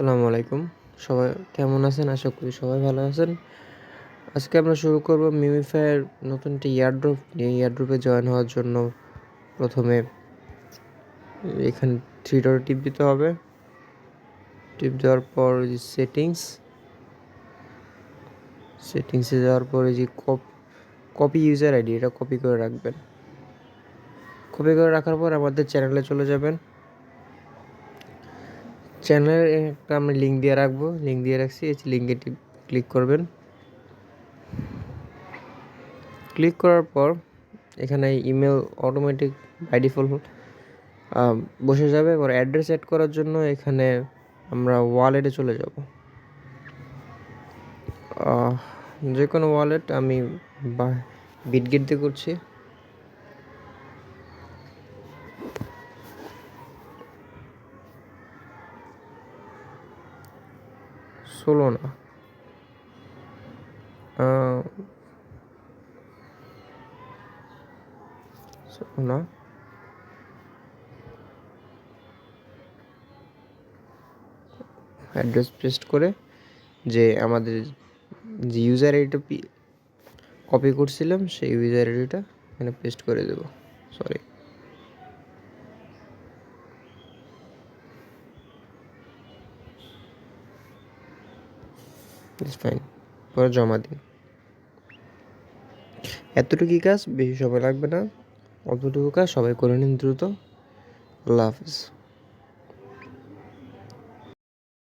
আসসালামু আলাইকুম। সবাই কেমন আছেন? আশা করি সবাই ভালো আছেন। আজকে আমরা শুরু করব মিমিফাইয়ের নতুন একটি এয়ারড্রপ নিয়ে। এয়ারড্রপে জয়েন হওয়ার জন্য প্রথমে এখানে 3 ডটে টিপ দিতে হবে। টিপ দেওয়ার পর এই যে সেটিংসে যাওয়ার পর এই যে কপি ইউজার আইডি, এটা কপি করে রাখবেন। কপি করে রাখার পর আমাদের চ্যানেলে চলে যাবেন। চ্যানেলের একটা আমি লিঙ্ক দিয়ে রাখবো, লিঙ্ক দিয়ে রাখছি। এই লিঙ্কে ক্লিক করবেন। ক্লিক করার পর এখানে ইমেল অটোমেটিক বাই ডিফল্ট বসে যাবে। এবার অ্যাড্রেস অ্যাড করার জন্য এখানে আমরা ওয়ালেটে চলে যাব। যে কোনো ওয়ালেট, আমি বিটগেট দিয়ে করছি। সোলোনা সোলোনা অ্যাড্রেস পেস্ট করে যে আমাদের যে ইউজার আইডিটা কপি করছিলাম সেই ইউজার আইডিটা এখানে পেস্ট করে দেব। Sorry, it's fine. পরে জমা দিন। এতটুকুই কাজ, বেশি সময় লাগবে না। অতটুকু কাজ সবাই করে নিন দ্রুত। আল্লাহ হাফিজ।